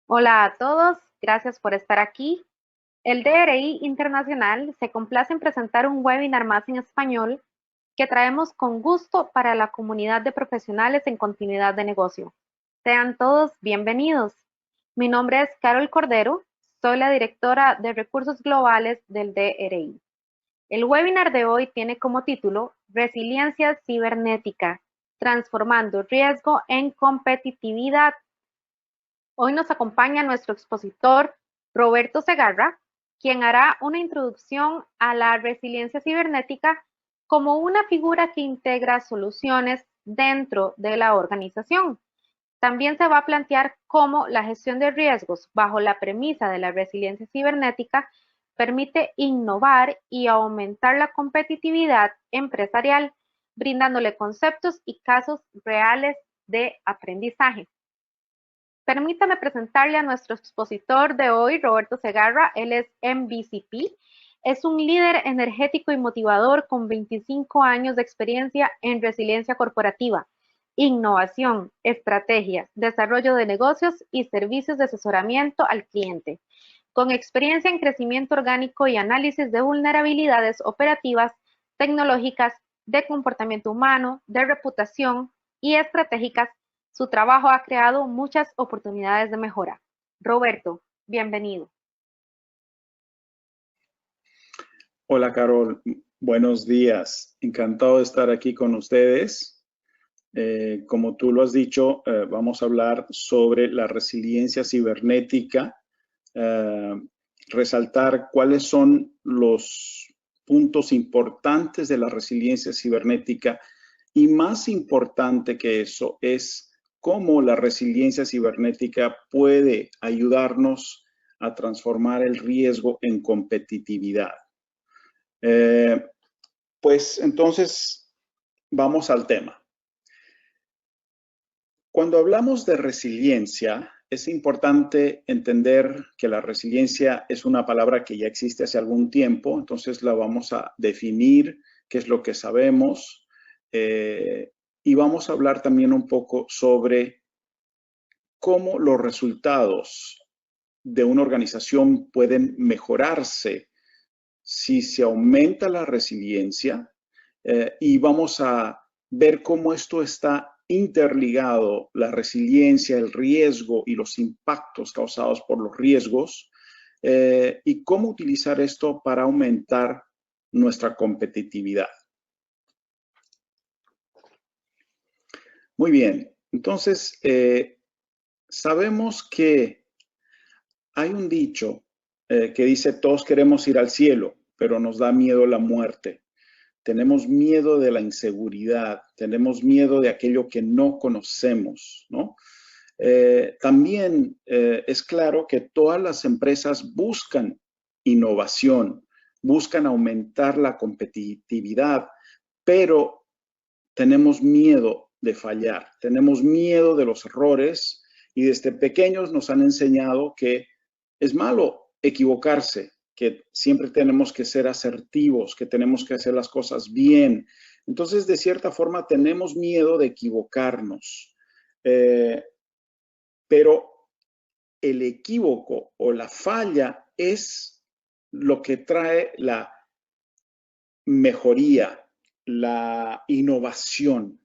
Hola a todos, gracias por estar aquí. El DRI Internacional se complace en presentar un webinar más en español que traemos con gusto para la comunidad de profesionales en continuidad de negocio. Sean todos bienvenidos. Mi nombre es Carol Cordero, soy la directora de recursos globales del DRI. El webinar de hoy tiene como título Resiliencia cibernética, transformando riesgo en competitividad. Hoy nos acompaña nuestro expositor Roberto Segarra, quien hará una introducción a la resiliencia cibernética como una figura que integra soluciones dentro de la organización. También se va a plantear cómo la gestión de riesgos bajo la premisa de la resiliencia cibernética permite innovar y aumentar la competitividad empresarial, brindándole conceptos y casos reales de aprendizaje. Permítame presentarle a nuestro expositor de hoy, Roberto Segarra. Él es MVCP. Es un líder energético y motivador con 25 años de experiencia en resiliencia corporativa, innovación, estrategia, desarrollo de negocios y servicios de asesoramiento al cliente. Con experiencia en crecimiento orgánico y análisis de vulnerabilidades operativas, tecnológicas, de comportamiento humano, de reputación y estratégicas, su trabajo ha creado muchas oportunidades de mejora. Roberto, bienvenido. Hola Carol, buenos días. Encantado de estar aquí con ustedes. Como tú lo has dicho, vamos a hablar sobre la resiliencia cibernética, eh, resaltar cuáles son los puntos importantes de la resiliencia cibernética y más importante que eso es cómo la resiliencia cibernética puede ayudarnos a transformar el riesgo en competitividad. Eh, pues entonces vamos al tema. Cuando hablamos de resiliencia, es importante entender que la resiliencia es una palabra que ya existe hace algún tiempo, entonces la vamos a definir, qué es lo que sabemos, y vamos a hablar también un poco sobre cómo los resultados de una organización pueden mejorarse si se aumenta la resiliencia, y vamos a ver cómo esto está interligado, la resiliencia, el riesgo y los impactos causados por los riesgos, y cómo utilizar esto para aumentar nuestra competitividad. Muy bien, entonces sabemos que hay un dicho que dice todos queremos ir al cielo, pero nos da miedo la muerte. Tenemos miedo de la inseguridad, tenemos miedo de aquello que no conocemos, ¿no? También es claro que todas las empresas buscan innovación, buscan aumentar la competitividad, pero tenemos miedo de fallar, tenemos miedo de los errores y desde pequeños nos han enseñado que es malo equivocarse, que siempre tenemos que ser asertivos, que tenemos que hacer las cosas bien. Entonces, de cierta forma, tenemos miedo de equivocarnos. Pero el equívoco o la falla es lo que trae la mejoría, la innovación.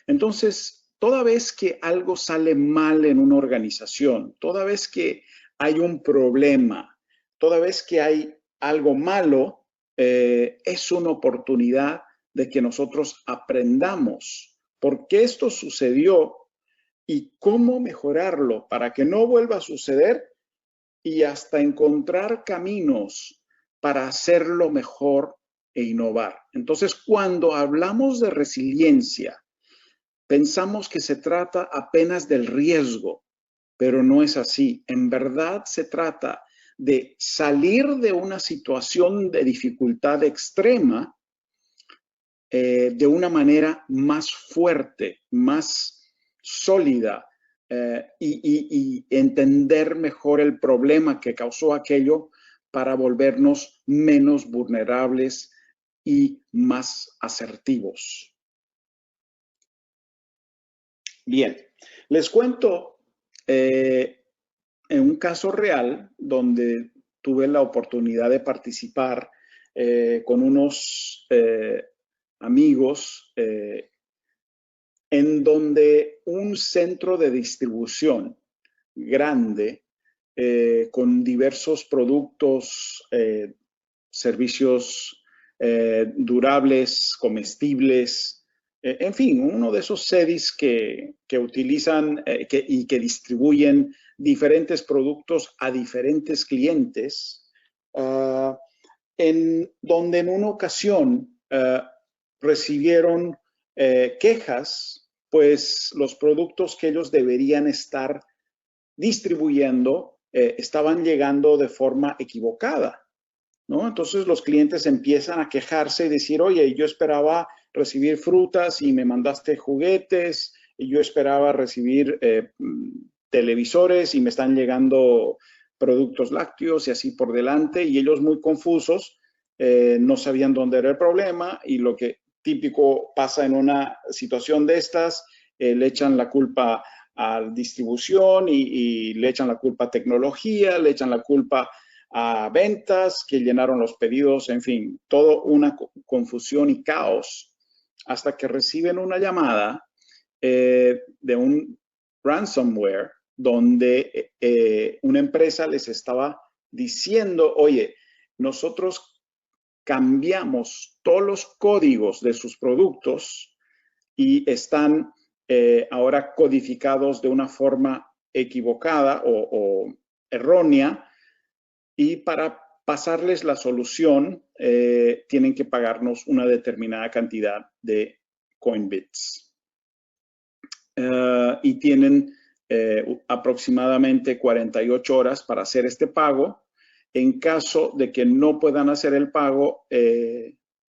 Entonces, toda vez que algo sale mal en una organización, toda vez que hay un problema, toda vez que hay algo malo, es una oportunidad de que nosotros aprendamos por qué esto sucedió y cómo mejorarlo para que no vuelva a suceder y hasta encontrar caminos para hacerlo mejor e innovar. Entonces, cuando hablamos de resiliencia, pensamos que se trata apenas del riesgo, pero no es así. En verdad se trata de salir de una situación de dificultad extrema de una manera más fuerte, más sólida, y entender mejor el problema que causó aquello para volvernos menos vulnerables y más asertivos. Bien, les cuento en un caso real donde tuve la oportunidad de participar con unos amigos en donde un centro de distribución grande con diversos productos, servicios durables, comestibles, en fin, uno de esos sedis que utilizan y que distribuyen diferentes productos a diferentes clientes, en donde en una ocasión recibieron quejas, pues los productos que ellos deberían estar distribuyendo estaban llegando de forma equivocada, ¿no? Entonces los clientes empiezan a quejarse y decir, oye, yo esperaba recibir frutas y me mandaste juguetes, y yo esperaba recibir televisores y me están llegando productos lácteos y así por delante, y ellos muy confusos, no sabían dónde era el problema, y lo que típico pasa en una situación de estas, le echan la culpa a distribución y le echan la culpa a tecnología, le echan la culpa a ventas que llenaron los pedidos, en fin, todo una confusión y caos, hasta que reciben una llamada de un ransomware donde una empresa les estaba diciendo, oye, nosotros cambiamos todos los códigos de sus productos y están ahora codificados de una forma equivocada o errónea, y para pasarles la solución tienen que pagarnos una determinada cantidad de Coinbits. Y tienen aproximadamente 48 horas para hacer este pago. En caso de que no puedan hacer el pago,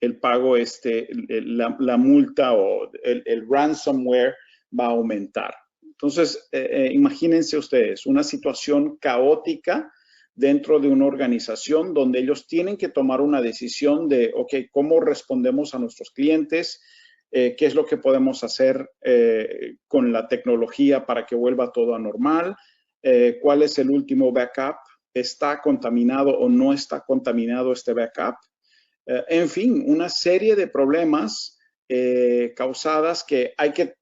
la multa o el ransomware va a aumentar. Entonces, imagínense ustedes una situación caótica dentro de una organización donde ellos tienen que tomar una decisión de, ok, ¿cómo respondemos a nuestros clientes? ¿Qué es lo que podemos hacer con la tecnología para que vuelva todo a normal? ¿Cuál es el último backup? ¿Está contaminado o no está contaminado este backup? En fin, una serie de problemas causadas que hay que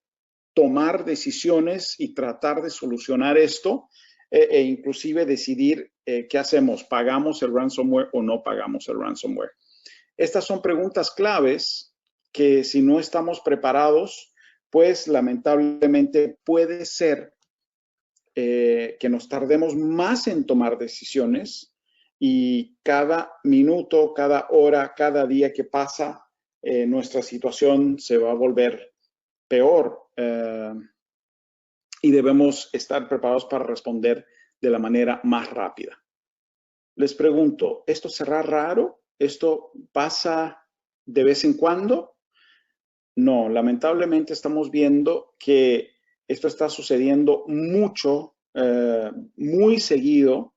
tomar decisiones y tratar de solucionar esto e inclusive decidir qué hacemos, ¿pagamos el ransomware o no pagamos el ransomware? Estas son preguntas claves que si no estamos preparados, pues lamentablemente puede ser que nos tardemos más en tomar decisiones, y cada minuto, cada hora, cada día que pasa, nuestra situación se va a volver peor. Y debemos estar preparados para responder de la manera más rápida. Les pregunto, ¿esto será raro? ¿Esto pasa de vez en cuando? No, lamentablemente estamos viendo que esto está sucediendo mucho, muy seguido,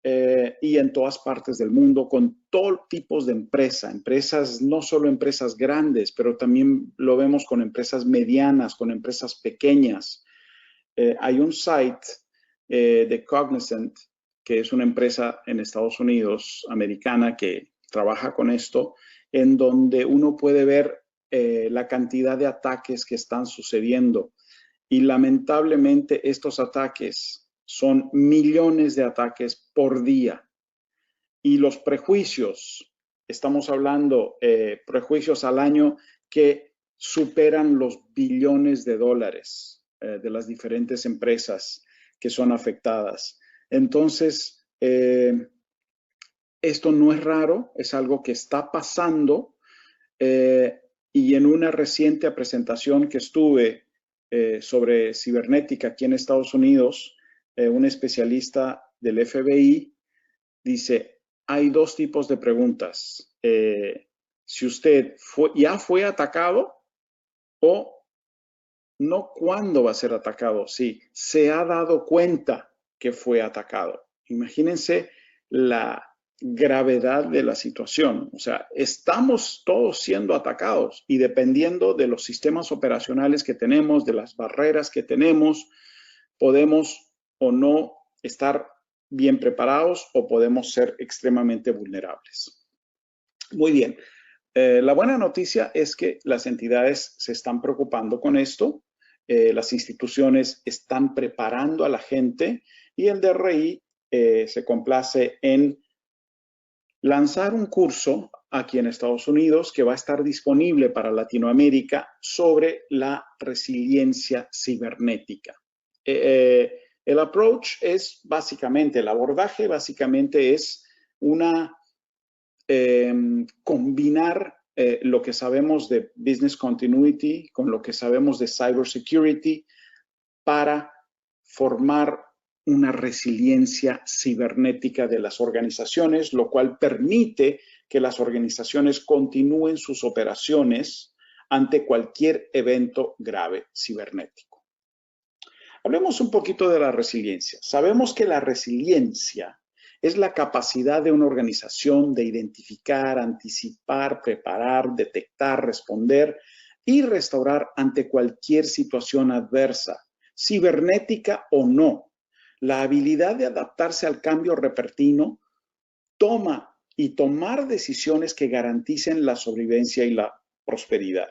y en todas partes del mundo, con todo tipos de empresas, no solo empresas grandes, pero también lo vemos con empresas medianas, con empresas pequeñas. Hay un site de Cognizant, que es una empresa en Estados Unidos, americana, que trabaja con esto, en donde uno puede ver la cantidad de ataques que están sucediendo. Y lamentablemente estos ataques son millones de ataques por día. Y los prejuicios, estamos hablando prejuicios al año que superan los billones de dólares de las diferentes empresas que son afectadas. Entonces, esto no es raro, es algo que está pasando, y en una reciente presentación que estuve sobre cibernética aquí en Estados Unidos, un especialista del FBI dice, hay dos tipos de preguntas. Si usted ya fue atacado, o no cuándo va a ser atacado, si se ha dado cuenta que fue atacado. Imagínense la gravedad de la situación. O sea, estamos todos siendo atacados, y dependiendo de los sistemas operacionales que tenemos, de las barreras que tenemos, podemos o no estar bien preparados o podemos ser extremadamente vulnerables. Muy bien. La buena noticia es que las entidades se están preocupando con esto, las instituciones están preparando a la gente y el DRI se complace en lanzar un curso aquí en Estados Unidos que va a estar disponible para Latinoamérica sobre la resiliencia cibernética. El approach es básicamente, el abordaje básicamente es combinar lo que sabemos de business continuity con lo que sabemos de cybersecurity para formar una resiliencia cibernética de las organizaciones, lo cual permite que las organizaciones continúen sus operaciones ante cualquier evento grave cibernético. Hablemos un poquito de la resiliencia. Sabemos que la resiliencia es la capacidad de una organización de identificar, anticipar, preparar, detectar, responder y restaurar ante cualquier situación adversa, cibernética o no. La habilidad de adaptarse al cambio repentino tomar decisiones que garanticen la sobrevivencia y la prosperidad.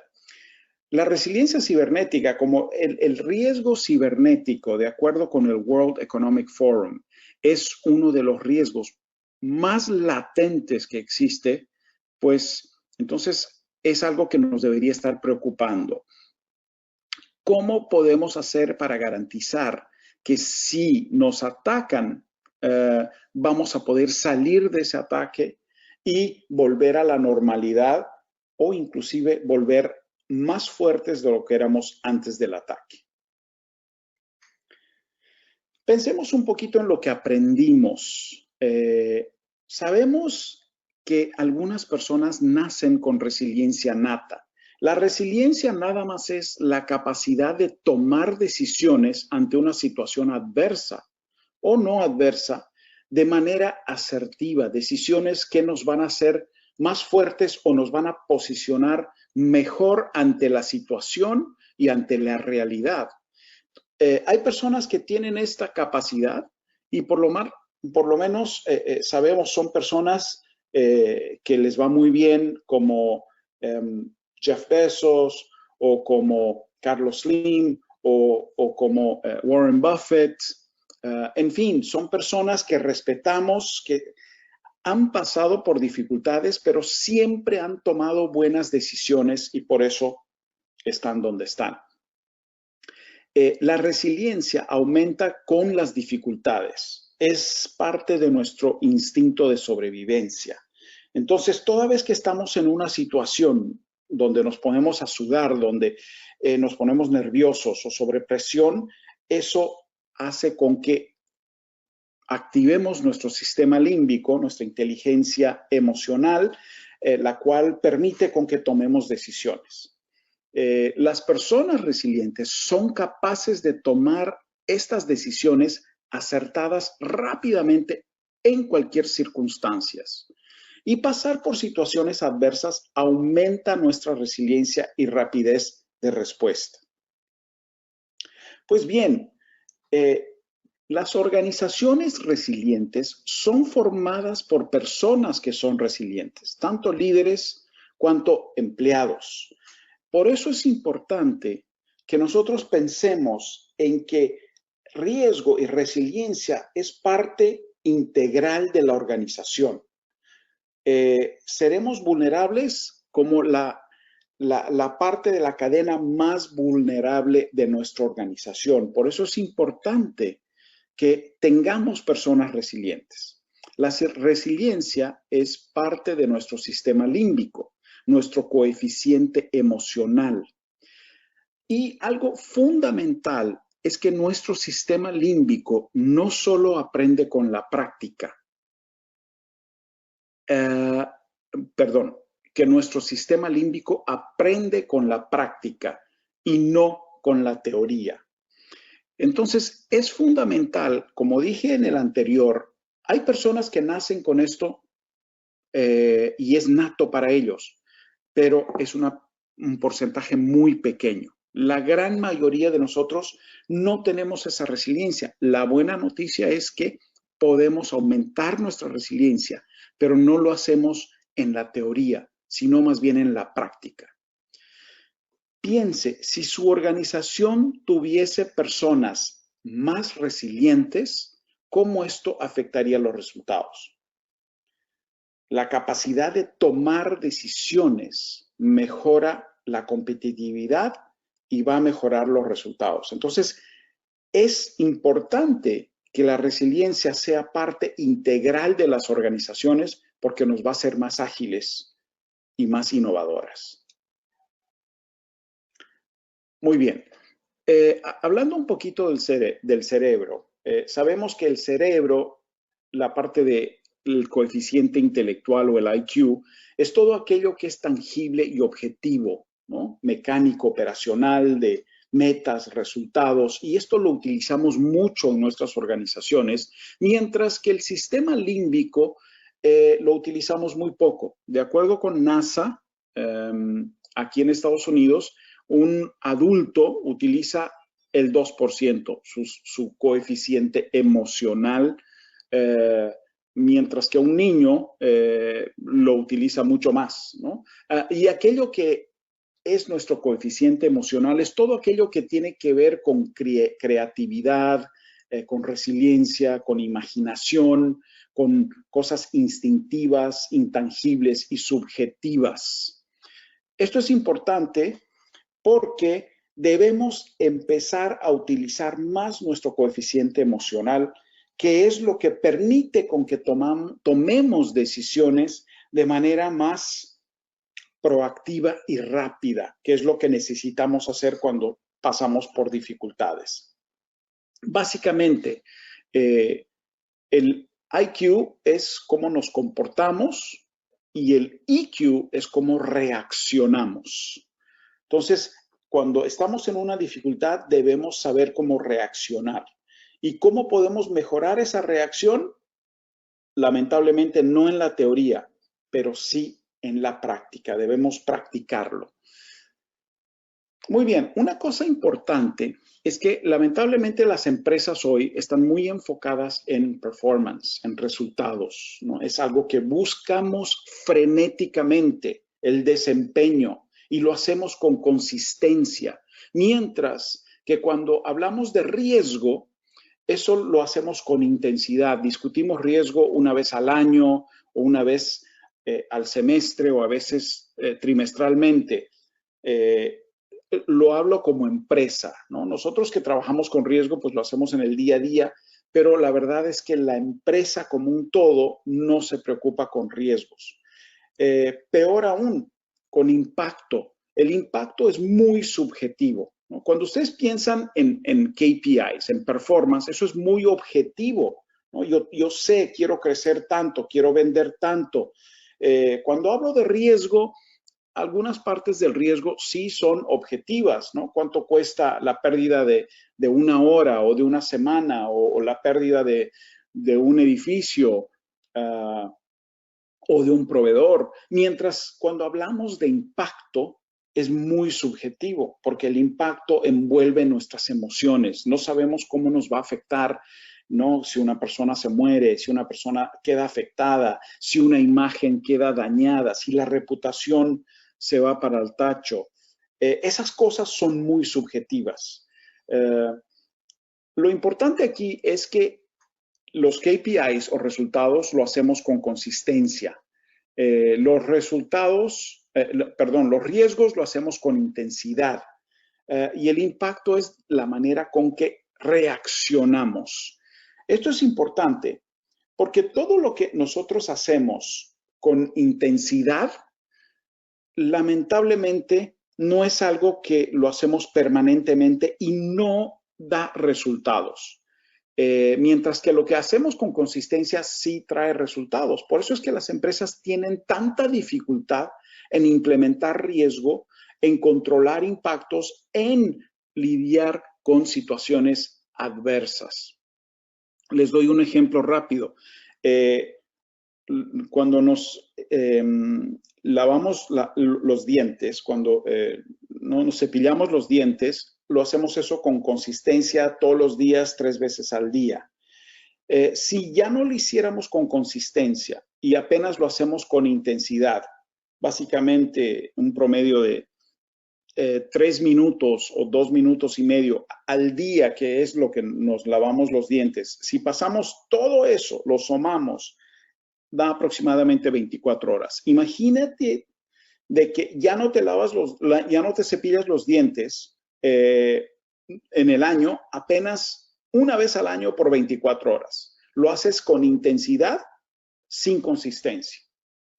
La resiliencia cibernética, como el riesgo cibernético, de acuerdo con el World Economic Forum, es uno de los riesgos más latentes que existe, pues entonces es algo que nos debería estar preocupando. ¿Cómo podemos hacer para garantizar que si nos atacan, vamos a poder salir de ese ataque y volver a la normalidad o inclusive volver más fuertes de lo que éramos antes del ataque? Pensemos un poquito en lo que aprendimos. Sabemos que algunas personas nacen con resiliencia nata. La resiliencia nada más es la capacidad de tomar decisiones ante una situación adversa o no adversa de manera asertiva, decisiones que nos van a hacer más fuertes o nos van a posicionar mejor ante la situación y ante la realidad. Hay personas que tienen esta capacidad y por lo menos sabemos, son personas que les va muy bien, como Jeff Bezos o como Carlos Slim o como Warren Buffett. En fin, son personas que respetamos, que han pasado por dificultades, pero siempre han tomado buenas decisiones y por eso están donde están. La resiliencia aumenta con las dificultades. Es parte de nuestro instinto de sobrevivencia. Entonces, toda vez que estamos en una situación donde nos ponemos a sudar, donde nos ponemos nerviosos o sobre presión, eso hace con que activemos nuestro sistema límbico, nuestra inteligencia emocional, la cual permite con que tomemos decisiones. Las personas resilientes son capaces de tomar estas decisiones acertadas rápidamente en cualquier circunstancia. Y pasar por situaciones adversas aumenta nuestra resiliencia y rapidez de respuesta. Pues bien, las organizaciones resilientes son formadas por personas que son resilientes, tanto líderes cuanto empleados. Por eso es importante que nosotros pensemos en que riesgo y resiliencia es parte integral de la organización. Seremos vulnerables como la parte de la cadena más vulnerable de nuestra organización. Por eso es importante que tengamos personas resilientes. La resiliencia es parte de nuestro sistema límbico, nuestro coeficiente emocional. Y algo fundamental es que nuestro sistema límbico no solo aprende con la práctica, que nuestro sistema límbico aprende con la práctica y no con la teoría. Entonces, es fundamental, como dije en el anterior, hay personas que nacen con esto y es nato para ellos, pero es un porcentaje muy pequeño. La gran mayoría de nosotros no tenemos esa resiliencia. La buena noticia es que podemos aumentar nuestra resiliencia, pero no lo hacemos en la teoría, sino más bien en la práctica. Piense, si su organización tuviese personas más resilientes, ¿cómo esto afectaría los resultados? La capacidad de tomar decisiones mejora la competitividad y va a mejorar los resultados. Entonces, es importante que la resiliencia sea parte integral de las organizaciones porque nos va a hacer más ágiles y más innovadoras. Muy bien. Hablando un poquito del cerebro, sabemos que el cerebro, la parte del coeficiente intelectual o el IQ, es todo aquello que es tangible y objetivo, ¿no? Mecánico, operacional, de metas, resultados, y esto lo utilizamos mucho en nuestras organizaciones, mientras que el sistema límbico lo utilizamos muy poco. De acuerdo con NASA, aquí en Estados Unidos, un adulto utiliza el 2%, su coeficiente emocional, mientras que un niño lo utiliza mucho más, ¿no? Y aquello que es nuestro coeficiente emocional es todo aquello que tiene que ver con creatividad, con resiliencia, con imaginación, con cosas instintivas, intangibles y subjetivas. Esto es importante porque debemos empezar a utilizar más nuestro coeficiente emocional, que es lo que permite con que tomemos decisiones de manera más proactiva y rápida, que es lo que necesitamos hacer cuando pasamos por dificultades. Básicamente, el IQ es cómo nos comportamos y el EQ es cómo reaccionamos. Entonces, cuando estamos en una dificultad, debemos saber cómo reaccionar. ¿Y cómo podemos mejorar esa reacción? Lamentablemente no en la teoría, pero sí en la práctica. Debemos practicarlo. Muy bien, una cosa importante es que lamentablemente las empresas hoy están muy enfocadas en performance, en resultados, ¿no? Es algo que buscamos frenéticamente, el desempeño, y lo hacemos con consistencia. Mientras que cuando hablamos de riesgo, eso lo hacemos con intensidad. Discutimos riesgo una vez al año o una vez al semestre o a veces trimestralmente. Lo hablo como empresa, ¿no? Nosotros que trabajamos con riesgo, pues lo hacemos en el día a día, pero la verdad es que la empresa como un todo no se preocupa con riesgos. Peor aún, con impacto. El impacto es muy subjetivo, ¿no? Cuando ustedes piensan en KPIs, en performance, eso es muy objetivo, ¿no? Yo sé, quiero crecer tanto, quiero vender tanto. Cuando hablo de riesgo, algunas partes del riesgo sí son objetivas, ¿no? ¿Cuánto cuesta la pérdida de una hora o de una semana o la pérdida de un edificio o de un proveedor? Mientras cuando hablamos de impacto es muy subjetivo porque el impacto envuelve nuestras emociones. No sabemos cómo nos va a afectar, ¿no? Si una persona se muere, si una persona queda afectada, si una imagen queda dañada, si la reputación se va para el tacho. Esas cosas son muy subjetivas. Lo importante aquí es que los KPIs o resultados lo hacemos con consistencia. Los riesgos lo hacemos con intensidad. Y el impacto es la manera con que reaccionamos. Esto es importante porque todo lo que nosotros hacemos con intensidad, lamentablemente no es algo que lo hacemos permanentemente y no da resultados. Mientras que lo que hacemos con consistencia sí trae resultados. Por eso es que las empresas tienen tanta dificultad en implementar riesgo, en controlar impactos, en lidiar con situaciones adversas. Les doy un ejemplo rápido. Cuando nos lavamos los dientes, cuando nos cepillamos los dientes, lo hacemos eso con consistencia todos los días, 3 veces al día. Si ya no lo hiciéramos con consistencia y apenas lo hacemos con intensidad, básicamente un promedio de 3 minutos o 2 minutos y medio al día, que es lo que nos lavamos los dientes, si pasamos todo eso, lo sumamos, da aproximadamente 24 horas. Imagínate de que ya no te ya no te cepillas los dientes en el año, apenas una vez al año por 24 horas. Lo haces con intensidad, sin consistencia.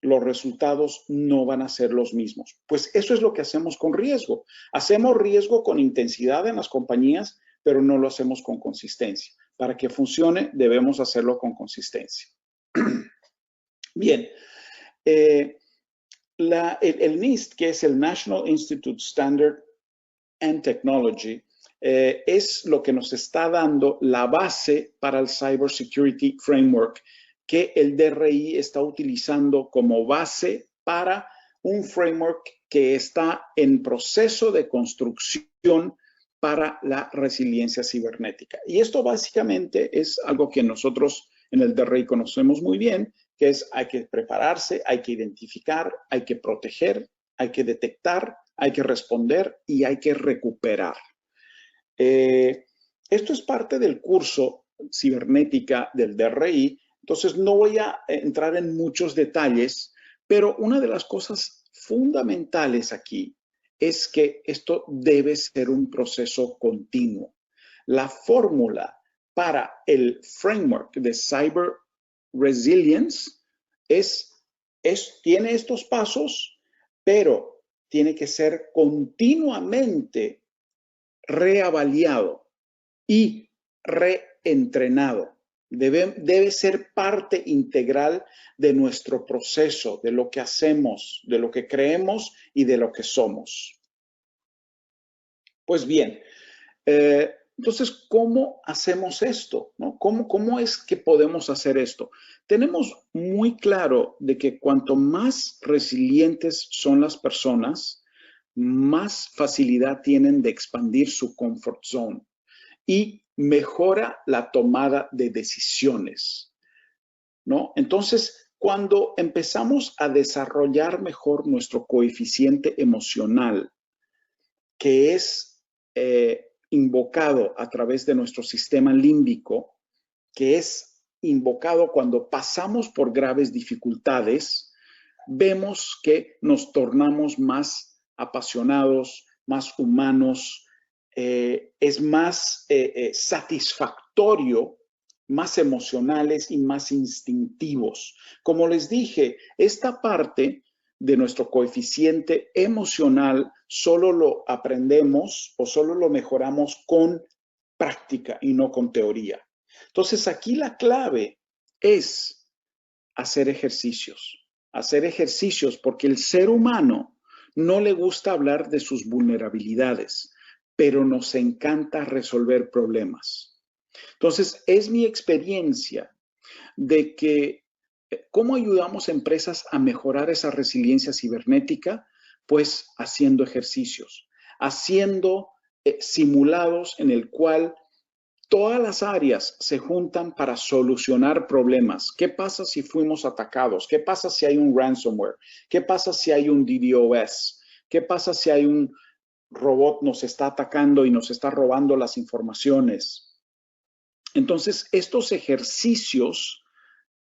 Los resultados no van a ser los mismos. Pues eso es lo que hacemos con riesgo. Hacemos riesgo con intensidad en las compañías, pero no lo hacemos con consistencia. Para que funcione, debemos hacerlo con consistencia. Bien, el NIST, que es el National Institute Standard and Technology, es lo que nos está dando la base para el Cybersecurity Framework, que el DRI está utilizando como base para un framework que está en proceso de construcción para la resiliencia cibernética. Y esto básicamente es algo que nosotros en el DRI conocemos muy bien, que es hay que prepararse, hay que identificar, hay que proteger, hay que detectar, hay que responder y hay que recuperar. Esto es parte del curso cibernética del DRI, entonces no voy a entrar en muchos detalles, pero una de las cosas fundamentales aquí es que esto debe ser un proceso continuo. La fórmula para el framework de Cyber Resilience tiene estos pasos, pero tiene que ser continuamente reavaliado y reentrenado. Debe ser parte integral de nuestro proceso, de lo que hacemos, de lo que creemos y de lo que somos. Pues bien, entonces, ¿cómo hacemos esto? ¿No? ¿Cómo es que podemos hacer esto? Tenemos muy claro de que cuanto más resilientes son las personas, más facilidad tienen de expandir su comfort zone y mejora la tomada de decisiones, ¿no? Entonces, cuando empezamos a desarrollar mejor nuestro coeficiente emocional, que es invocado a través de nuestro sistema límbico, que es invocado cuando pasamos por graves dificultades, vemos que nos tornamos más apasionados, más humanos, es más satisfactorio, más emocionales y más instintivos. Como les dije, esta parte de nuestro coeficiente emocional solo lo aprendemos o solo lo mejoramos con práctica y no con teoría. Entonces, aquí la clave es hacer ejercicios porque el ser humano no le gusta hablar de sus vulnerabilidades, pero nos encanta resolver problemas. Entonces, es mi experiencia de que ¿cómo ayudamos a empresas a mejorar esa resiliencia cibernética? Pues haciendo ejercicios, haciendo simulados en el cual todas las áreas se juntan para solucionar problemas. ¿Qué pasa si fuimos atacados? ¿Qué pasa si hay un ransomware? ¿Qué pasa si hay un DDoS? ¿Qué pasa si hay un robot nos está atacando y nos está robando las informaciones? Entonces, estos ejercicios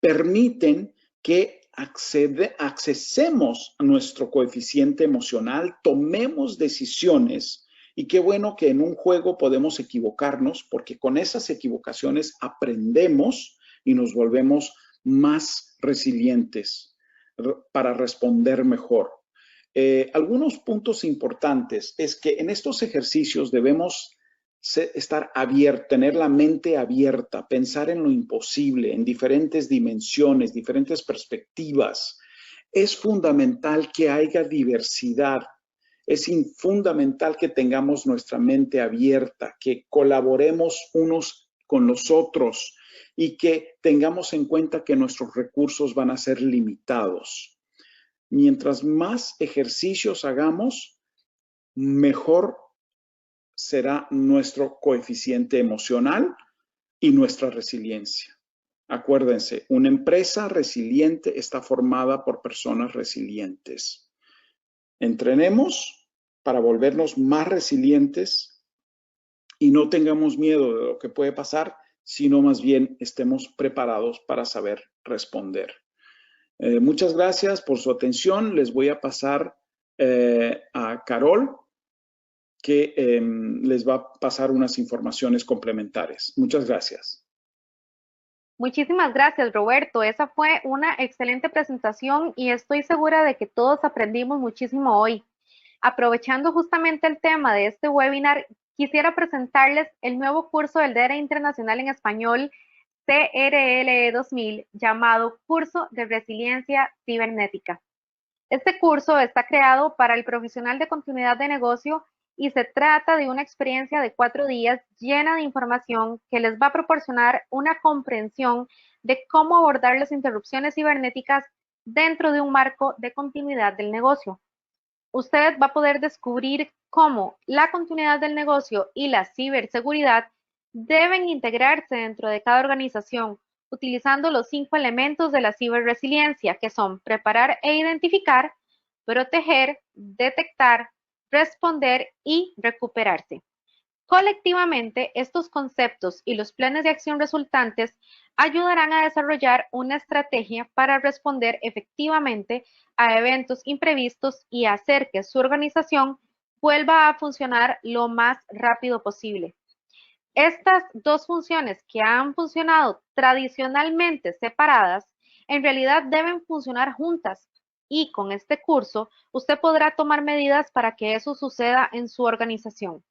permiten que accesemos a nuestro coeficiente emocional, tomemos decisiones. Y qué bueno que en un juego podemos equivocarnos, porque con esas equivocaciones aprendemos y nos volvemos más resilientes para responder mejor. Algunos puntos importantes es que en estos ejercicios debemos estar abierto, tener la mente abierta, pensar en lo imposible, en diferentes dimensiones, diferentes perspectivas. Es fundamental que haya diversidad. Es fundamental que tengamos nuestra mente abierta, que colaboremos unos con los otros y que tengamos en cuenta que nuestros recursos van a ser limitados. Mientras más ejercicios hagamos, mejor será nuestro coeficiente emocional y nuestra resiliencia. Acuérdense, una empresa resiliente está formada por personas resilientes. Entrenemos para volvernos más resilientes y no tengamos miedo de lo que puede pasar, sino más bien estemos preparados para saber responder. Muchas gracias por su atención. Les voy a pasar a Carol, que les va a pasar unas informaciones complementarias. Muchas gracias. Muchísimas gracias, Roberto. Esa fue una excelente presentación y estoy segura de que todos aprendimos muchísimo hoy. Aprovechando justamente el tema de este webinar, quisiera presentarles el nuevo curso del DERE Internacional en Español, CRLE 2000, llamado Curso de Resiliencia Cibernética. Este curso está creado para el profesional de continuidad de negocio y se trata de una experiencia de 4 días llena de información que les va a proporcionar una comprensión de cómo abordar las interrupciones cibernéticas dentro de un marco de continuidad del negocio. Usted va a poder descubrir cómo la continuidad del negocio y la ciberseguridad deben integrarse dentro de cada organización, utilizando los 5 elementos de la ciberresiliencia, que son preparar e identificar, proteger, detectar, responder y recuperarse. Colectivamente, estos conceptos y los planes de acción resultantes ayudarán a desarrollar una estrategia para responder efectivamente a eventos imprevistos y hacer que su organización vuelva a funcionar lo más rápido posible. Estas dos funciones que han funcionado tradicionalmente separadas, en realidad deben funcionar juntas y con este curso usted podrá tomar medidas para que eso suceda en su organización.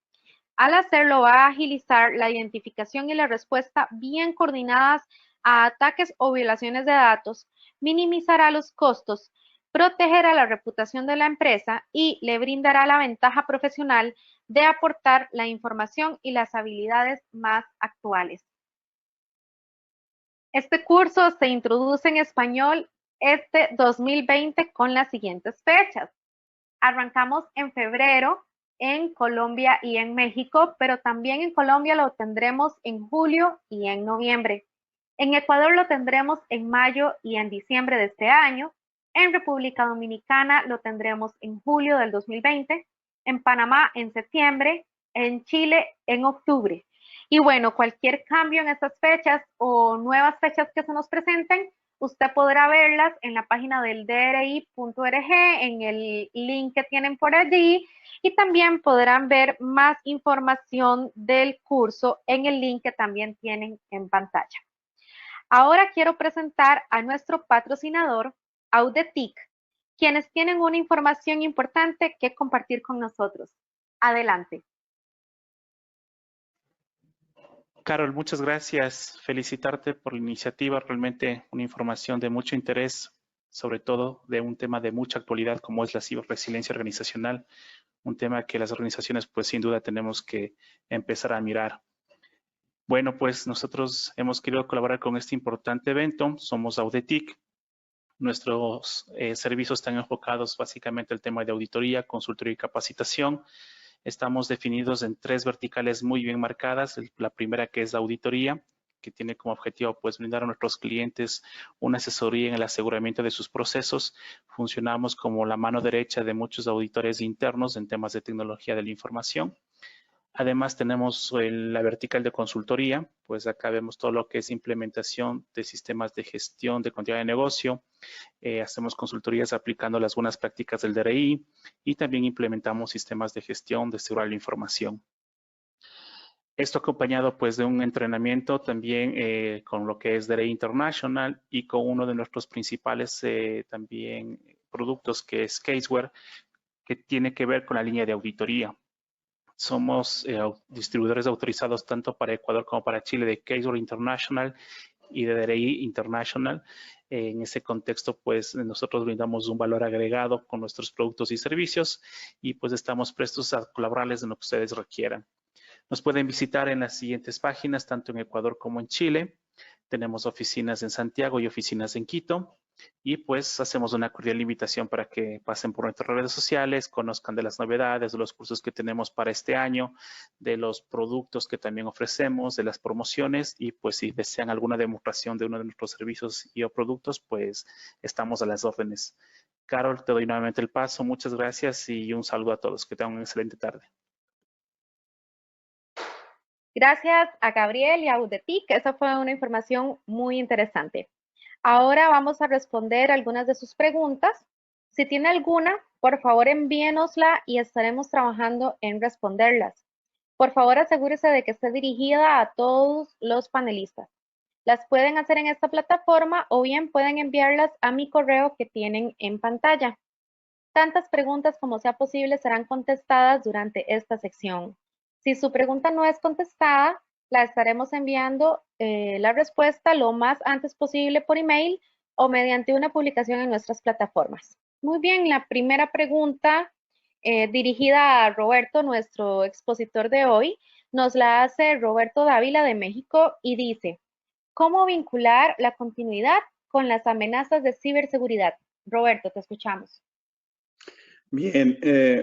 Al hacerlo, va a agilizar la identificación y la respuesta bien coordinadas a ataques o violaciones de datos, minimizará los costos, protegerá la reputación de la empresa y le brindará la ventaja profesional de aportar la información y las habilidades más actuales. Este curso se introduce en español este 2020 con las siguientes fechas. Arrancamos en febrero en Colombia y en México, pero también en Colombia lo tendremos en julio y en noviembre. En Ecuador lo tendremos en mayo y en diciembre de este año. En República Dominicana lo tendremos en julio del 2020, en Panamá en septiembre, en Chile en octubre. Y bueno, cualquier cambio en estas fechas o nuevas fechas que se nos presenten, usted podrá verlas en la página del DRI.org, en el link que tienen por allí, y también podrán ver más información del curso en el link que también tienen en pantalla. Ahora quiero presentar a nuestro patrocinador, Audetic, quienes tienen una información importante que compartir con nosotros. Adelante. Carol, muchas gracias. Felicitarte por la iniciativa, realmente una información de mucho interés, sobre todo de un tema de mucha actualidad como es la ciberresiliencia organizacional, un tema que las organizaciones pues sin duda tenemos que empezar a mirar. Bueno, pues nosotros hemos querido colaborar con este importante evento, somos Audetic. Nuestros servicios están enfocados básicamente al tema de auditoría, consultoría y capacitación. Estamos definidos en 3 verticales muy bien marcadas. La primera, que es la auditoría, que tiene como objetivo pues brindar a nuestros clientes una asesoría en el aseguramiento de sus procesos. Funcionamos como la mano derecha de muchos auditores internos en temas de tecnología de la información. Además tenemos la vertical de consultoría, pues acá vemos todo lo que es implementación de sistemas de gestión de continuidad de negocio. Hacemos consultorías aplicando las buenas prácticas del DRI y también implementamos sistemas de gestión de seguridad de la información. Esto acompañado pues de un entrenamiento también con lo que es DRI International y con uno de nuestros principales también productos, que es Caseware, que tiene que ver con la línea de auditoría. Somos distribuidores autorizados tanto para Ecuador como para Chile de Caseware International y de DRI International. En ese contexto, pues nosotros brindamos un valor agregado con nuestros productos y servicios y pues estamos prestos a colaborarles en lo que ustedes requieran. Nos pueden visitar en las siguientes páginas, tanto en Ecuador como en Chile. Tenemos oficinas en Santiago y oficinas en Quito. Y pues hacemos una cordial invitación para que pasen por nuestras redes sociales, conozcan de las novedades, de los cursos que tenemos para este año, de los productos que también ofrecemos, de las promociones, y pues si desean alguna demostración de uno de nuestros servicios y o productos, pues estamos a las órdenes. Carol, te doy nuevamente el paso. Muchas gracias y un saludo a todos. Que tengan una excelente tarde. Gracias a Gabriel y a Udetic. Esa fue una información muy interesante. Ahora vamos a responder algunas de sus preguntas. Si tiene alguna, por favor envíenosla y estaremos trabajando en responderlas. Por favor, asegúrese de que esté dirigida a todos los panelistas. Las pueden hacer en esta plataforma o bien pueden enviarlas a mi correo que tienen en pantalla. Tantas preguntas como sea posible serán contestadas durante esta sección. Si su pregunta no es contestada, la estaremos enviando la respuesta lo más antes posible por email o mediante una publicación en nuestras plataformas. Muy bien, la primera pregunta dirigida a Roberto, nuestro expositor de hoy, nos la hace Roberto Dávila de México y dice, ¿cómo vincular la continuidad con las amenazas de ciberseguridad? Roberto, te escuchamos. Bien,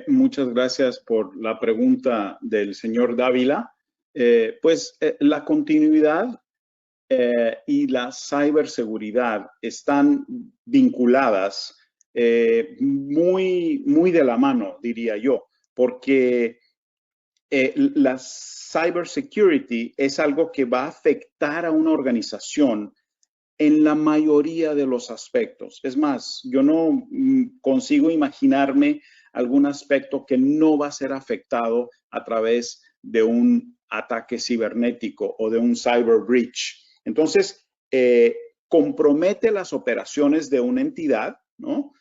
muchas gracias por la pregunta del señor Dávila. La continuidad y la ciberseguridad están vinculadas muy de la mano, diría yo, porque la cybersecurity es algo que va a afectar a una organización en la mayoría de los aspectos. Es más, yo no consigo imaginarme algún aspecto que no va a ser afectado a través de un ataque cibernético o de un cyber breach. Entonces, compromete las operaciones de una entidad, ¿no?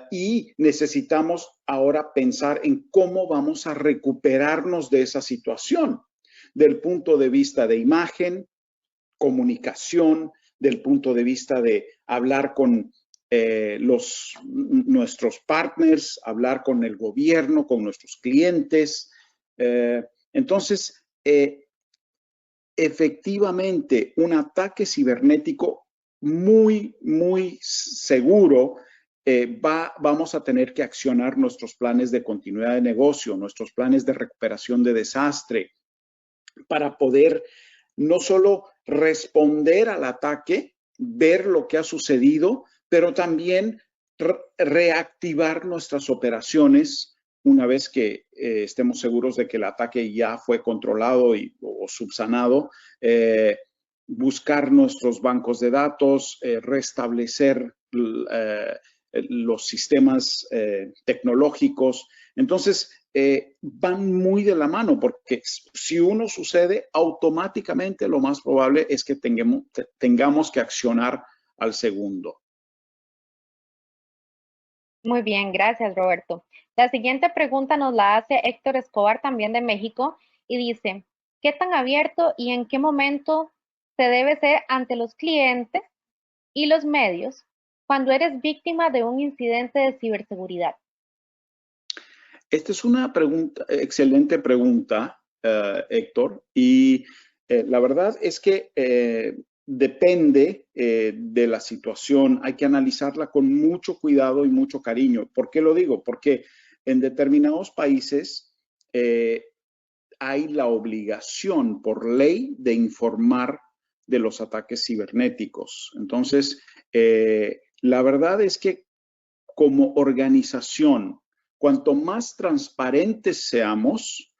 Y necesitamos ahora pensar en cómo vamos a recuperarnos de esa situación, del punto de vista de imagen, comunicación, del punto de vista de hablar con nuestros partners, hablar con el gobierno, con nuestros clientes. Entonces, efectivamente, un ataque cibernético muy seguro, vamos a tener que accionar nuestros planes de continuidad de negocio, nuestros planes de recuperación de desastre, para poder no solo responder al ataque, ver lo que ha sucedido, pero también reactivar nuestras operaciones una vez que estemos seguros de que el ataque ya fue controlado o subsanado, buscar nuestros bancos de datos, restablecer los sistemas tecnológicos. Entonces, van muy de la mano, porque si uno sucede, automáticamente lo más probable es que tengamos que accionar al segundo. Muy bien, gracias Roberto. La siguiente pregunta nos la hace Héctor Escobar, también de México, y dice, ¿qué tan abierto y en qué momento se debe ser ante los clientes y los medios cuando eres víctima de un incidente de ciberseguridad? Esta es una excelente pregunta, Héctor, y la verdad es que depende de la situación, hay que analizarla con mucho cuidado y mucho cariño. ¿Por qué lo digo? Porque en determinados países hay la obligación por ley de informar de los ataques cibernéticos. Entonces, la verdad es que como organización, cuanto más transparentes seamos,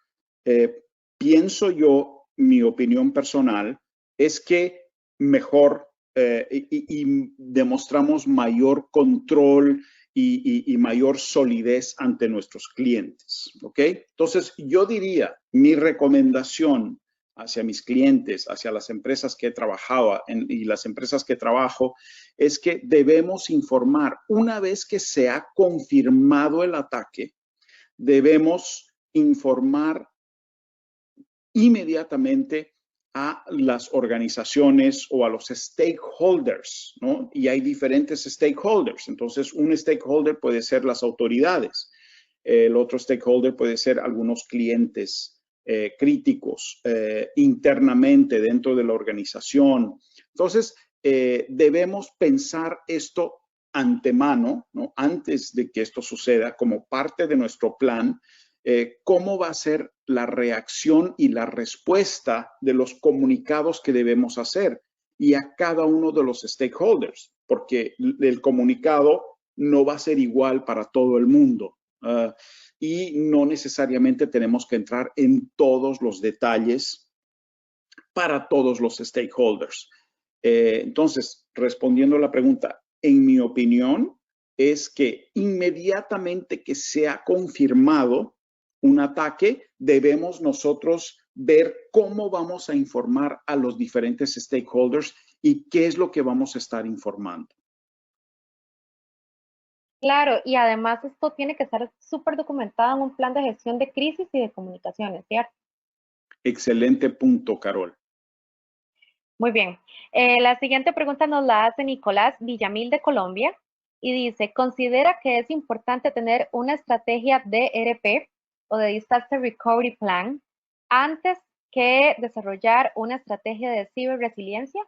pienso yo, mi opinión personal, es que mejor y demostramos mayor control y mayor solidez ante nuestros clientes, ¿ok? Entonces, yo diría, mi recomendación hacia mis clientes, hacia las empresas que he trabajado y las empresas que trabajo, es que debemos informar. Una vez que se ha confirmado el ataque, debemos informar inmediatamente a las organizaciones o a los stakeholders, ¿no? Y hay diferentes stakeholders. Entonces, un stakeholder puede ser las autoridades. El otro stakeholder puede ser algunos clientes críticos internamente dentro de la organización. Entonces, debemos pensar esto antemano, ¿no? Antes de que esto suceda, como parte de nuestro plan, cómo va a ser la reacción y la respuesta de los comunicados que debemos hacer y a cada uno de los stakeholders, porque el comunicado no va a ser igual para todo el mundo. Y no necesariamente tenemos que entrar en todos los detalles para todos los stakeholders. Entonces, respondiendo a la pregunta, en mi opinión, es que inmediatamente que se ha confirmado un ataque, debemos nosotros ver cómo vamos a informar a los diferentes stakeholders y qué es lo que vamos a estar informando. Claro, y además esto tiene que estar súper documentado en un plan de gestión de crisis y de comunicaciones, ¿cierto? Excelente punto, Carol. Muy bien. La siguiente pregunta nos la hace Nicolás Villamil de Colombia y dice, ¿considera que es importante tener una estrategia de DRP o de Disaster Recovery Plan antes que desarrollar una estrategia de ciberresiliencia?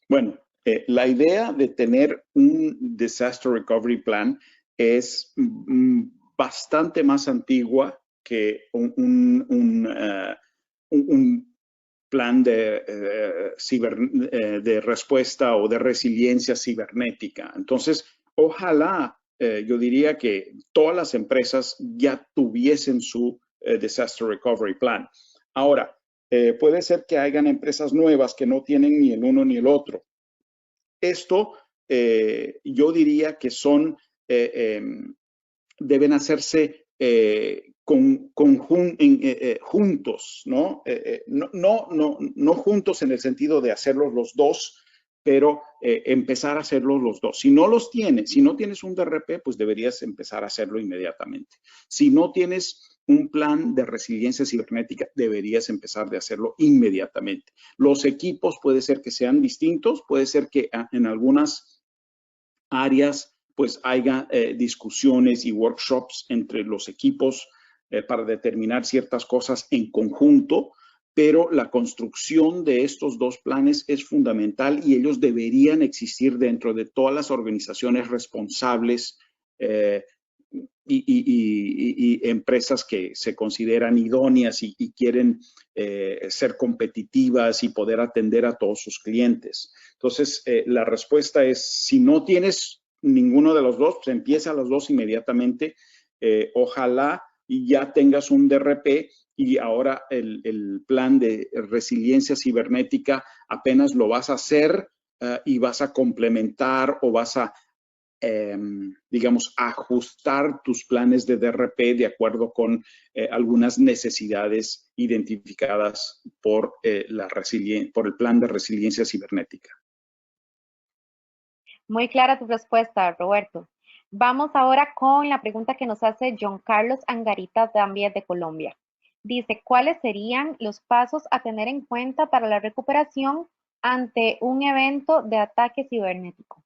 Bueno, la idea de tener un Disaster Recovery Plan es bastante más antigua que un plan de respuesta o de resiliencia cibernética. Entonces, ojalá, yo diría que todas las empresas ya tuviesen su Disaster Recovery Plan. Ahora, puede ser que hayan empresas nuevas que no tienen ni el uno ni el otro. Esto, yo diría que deben hacerse juntos, ¿no? No juntos en el sentido de hacerlos los dos, pero empezar a hacerlos los dos. Si no los tienes, si no tienes un DRP, pues deberías empezar a hacerlo inmediatamente. Si no tienes un plan de resiliencia cibernética, deberías empezar de hacerlo inmediatamente. Los equipos puede ser que sean distintos, puede ser que en algunas áreas pues haya discusiones y workshops entre los equipos para determinar ciertas cosas en conjunto, pero la construcción de estos dos planes es fundamental y ellos deberían existir dentro de todas las organizaciones responsables y empresas que se consideran idóneas y quieren ser competitivas y poder atender a todos sus clientes. Entonces, la respuesta es, si no tienes ninguno de los dos, pues empieza los dos inmediatamente. Ojalá y ya tengas un DRP y ahora el plan de resiliencia cibernética apenas lo vas a hacer y vas a complementar o vas a digamos, ajustar tus planes de DRP de acuerdo con algunas necesidades identificadas por el plan de resiliencia cibernética. Muy clara tu respuesta, Roberto. Vamos ahora con la pregunta que nos hace John Carlos Angarita, también de Colombia. Dice, ¿cuáles serían los pasos a tener en cuenta para la recuperación ante un evento de ataque cibernético?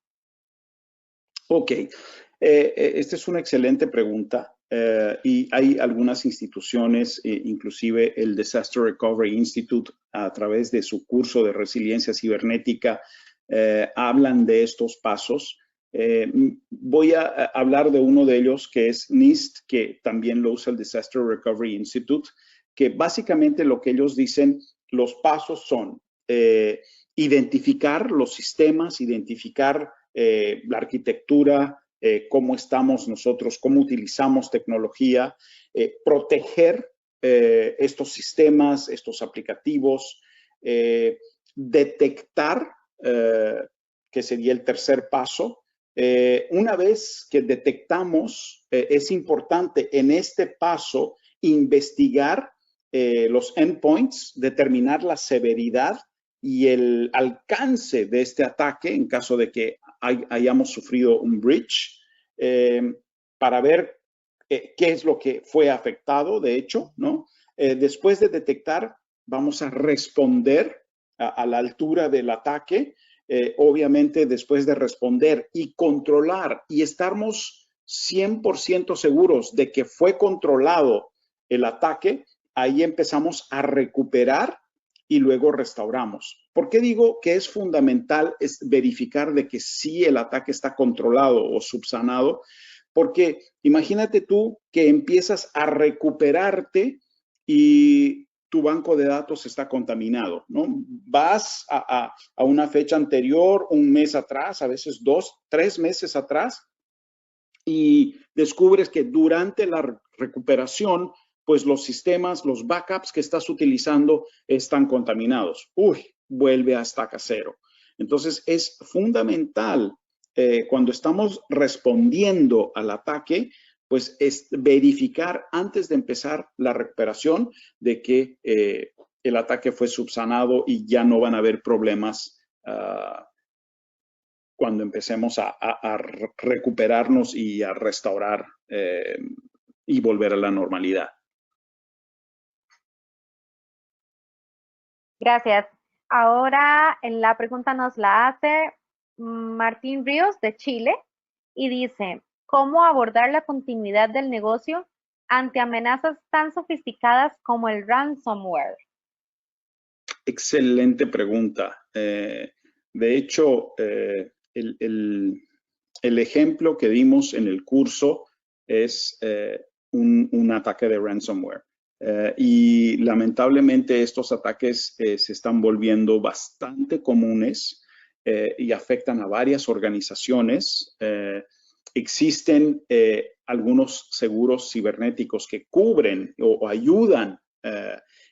Ok, esta es una excelente pregunta y hay algunas instituciones, inclusive el Disaster Recovery Institute, a través de su curso de resiliencia cibernética, hablan de estos pasos. Voy a hablar de uno de ellos que es NIST, que también lo usa el Disaster Recovery Institute, que básicamente lo que ellos dicen, los pasos son identificar los sistemas, identificar la arquitectura, cómo estamos nosotros, cómo utilizamos tecnología, proteger estos sistemas, estos aplicativos, detectar, que sería el tercer paso. Una vez que detectamos, es importante en este paso investigar los endpoints, determinar la severidad y el alcance de este ataque en caso de que hayamos sufrido un breach, para ver qué es lo que fue afectado, de hecho, ¿no? Después de detectar, vamos a responder a la altura del ataque. Obviamente, después de responder y controlar y estarmos 100% seguros de que fue controlado el ataque, ahí empezamos a recuperar y luego restauramos. ¿Por qué digo que es fundamental es verificar de que sí el ataque está controlado o subsanado? Porque imagínate tú que empiezas a recuperarte y tu banco de datos está contaminado, ¿no? Vas a una fecha anterior, un mes atrás, a veces 2, 3 meses atrás, y descubres que durante la recuperación, pues los sistemas, los backups que estás utilizando están contaminados. Uy, vuelve a estaca cero. Entonces es fundamental cuando estamos respondiendo al ataque, pues es verificar antes de empezar la recuperación de que el ataque fue subsanado y ya no van a haber problemas cuando empecemos a recuperarnos y a restaurar y volver a la normalidad. Gracias. Ahora la pregunta nos la hace Martín Ríos de Chile y dice, ¿cómo abordar la continuidad del negocio ante amenazas tan sofisticadas como el ransomware? Excelente pregunta. De hecho, el ejemplo que dimos en el curso es un ataque de ransomware. Y lamentablemente estos ataques se están volviendo bastante comunes y afectan a varias organizaciones. Existen algunos seguros cibernéticos que cubren o ayudan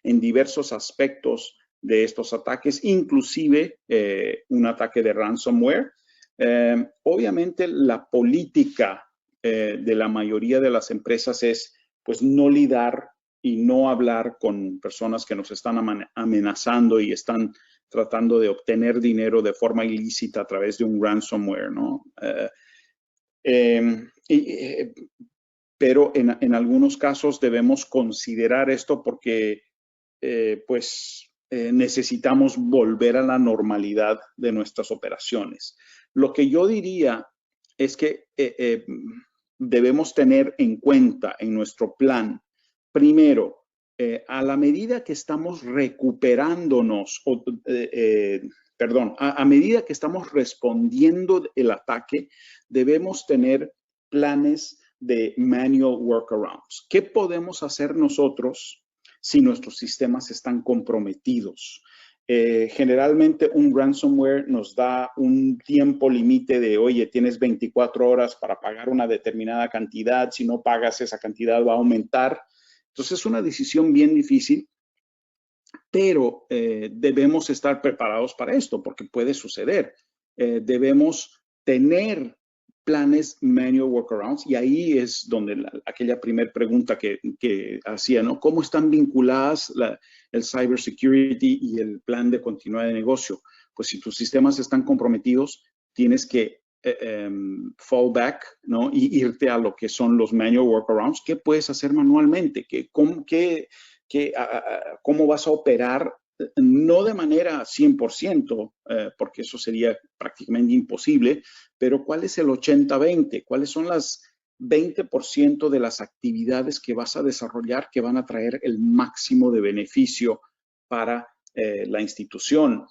en diversos aspectos de estos ataques, inclusive un ataque de ransomware. Obviamente la política de la mayoría de las empresas es pues no lidar y no hablar con personas que nos están amenazando y están tratando de obtener dinero de forma ilícita a través de un ransomware, ¿no? Pero en algunos casos debemos considerar esto porque necesitamos volver a la normalidad de nuestras operaciones. Lo que yo diría es que debemos tener en cuenta en nuestro plan, primero, a la medida que estamos recuperándonos, a medida que estamos respondiendo el ataque, debemos tener planes de manual workarounds. ¿Qué podemos hacer nosotros si nuestros sistemas están comprometidos? Generalmente un ransomware nos da un tiempo límite de, oye, tienes 24 horas para pagar una determinada cantidad, si no pagas esa cantidad va a aumentar. Entonces es una decisión bien difícil, pero debemos estar preparados para esto porque puede suceder. Debemos tener planes manual workarounds y ahí es donde aquella primera pregunta que hacía, ¿no? ¿Cómo están vinculadas el cybersecurity y el plan de continuidad de negocio? Pues si tus sistemas están comprometidos, tienes que fall back, ¿no? Y irte a lo que son los manual workarounds. ¿Qué puedes hacer manualmente? ¿Cómo vas a operar? No de manera 100%, porque eso sería prácticamente imposible, pero ¿cuál es el 80-20? ¿Cuáles son las 20% de las actividades que vas a desarrollar que van a traer el máximo de beneficio para la institución?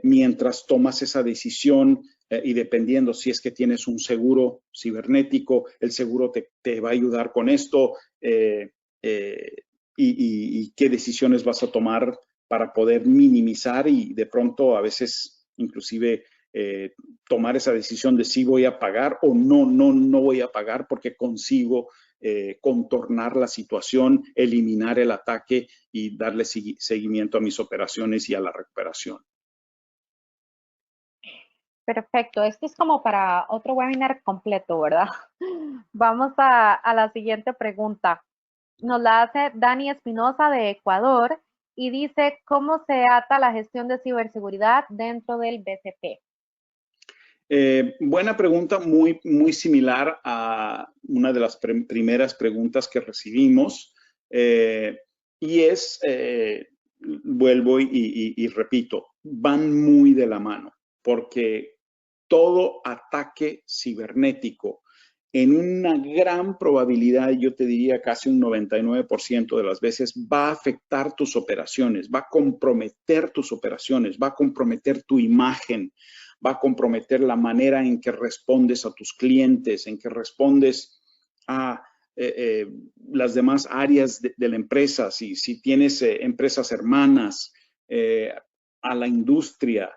Mientras tomas esa decisión y dependiendo si es que tienes un seguro cibernético, el seguro te va a ayudar con esto y qué decisiones vas a tomar para poder minimizar y de pronto a veces inclusive tomar esa decisión de si voy a pagar o no voy a pagar porque consigo contornar la situación, eliminar el ataque y darle seguimiento a mis operaciones y a la recuperación. Perfecto, esto es como para otro webinar completo, ¿verdad? Vamos a la siguiente pregunta. Nos la hace Dani Espinosa de Ecuador y dice, ¿cómo se ata la gestión de ciberseguridad dentro del BCP? Buena pregunta, muy similar a una de las primeras preguntas que recibimos. Y es, vuelvo y repito, van muy de la mano, porque todo ataque cibernético en una gran probabilidad, yo te diría casi un 99% de las veces, va a afectar tus operaciones, va a comprometer tus operaciones, va a comprometer tu imagen, va a comprometer la manera en que respondes a tus clientes, en que respondes a las demás áreas de la empresa, si tienes empresas hermanas, a la industria,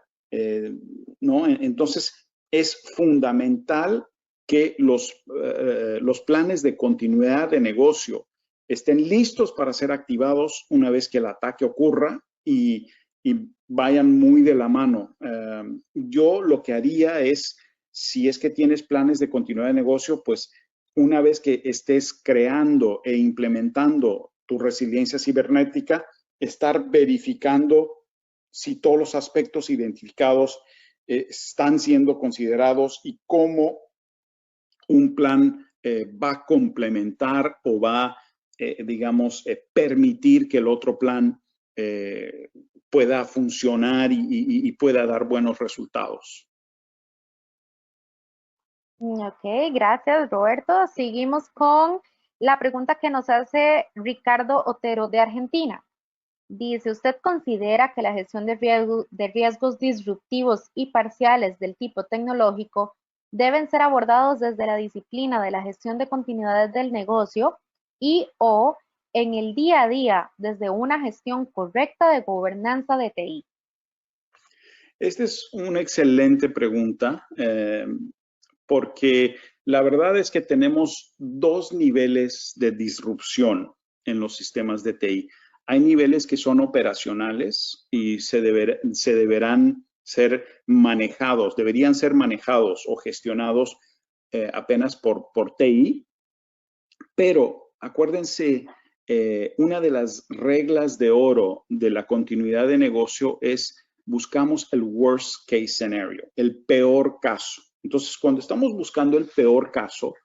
¿no? Entonces, es fundamental que los planes de continuidad de negocio estén listos para ser activados una vez que el ataque ocurra y vayan muy de la mano. Yo lo que haría es, si es que tienes planes de continuidad de negocio, pues una vez que estés creando e implementando tu resiliencia cibernética, estar verificando si todos los aspectos identificados están siendo considerados y cómo un plan va a complementar o va, digamos, permitir que el otro plan pueda funcionar y pueda dar buenos resultados. Ok, gracias Roberto. Seguimos con la pregunta que nos hace Ricardo Otero de Argentina. Dice, ¿usted considera que la gestión de riesgos disruptivos y parciales del tipo tecnológico deben ser abordados desde la disciplina de la gestión de continuidades del negocio y o en el día a día desde una gestión correcta de gobernanza de TI? Esta es una excelente pregunta porque la verdad es que tenemos dos niveles de disrupción en los sistemas de TI. Hay niveles que son operacionales y deberán ser manejados, deberían ser manejados o gestionados apenas por TI, pero acuérdense, una de las reglas de oro de la continuidad de negocio es buscamos el worst case scenario, el peor caso. Entonces, cuando estamos buscando el peor caso,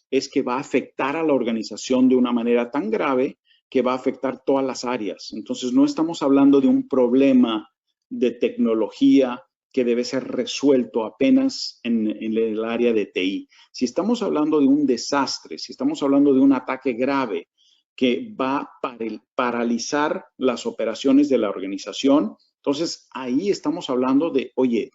es que va a afectar a la organización de una manera tan grave que va a afectar todas las áreas. Entonces, no estamos hablando de un problema de tecnología que debe ser resuelto apenas en el área de TI. Si estamos hablando de un desastre, si estamos hablando de un ataque grave que va a paralizar las operaciones de la organización, entonces ahí estamos hablando de, oye,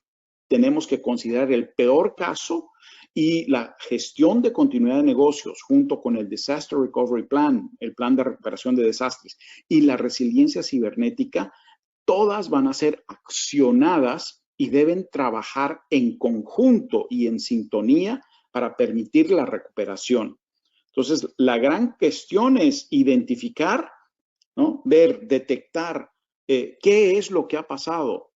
tenemos que considerar el peor caso y la gestión de continuidad de negocios junto con el Disaster Recovery Plan, el plan de recuperación de desastres y la resiliencia cibernética, todas van a ser accionadas y deben trabajar en conjunto y en sintonía para permitir la recuperación. Entonces, la gran cuestión es identificar, ¿no? Ver, detectar qué es lo que ha pasado,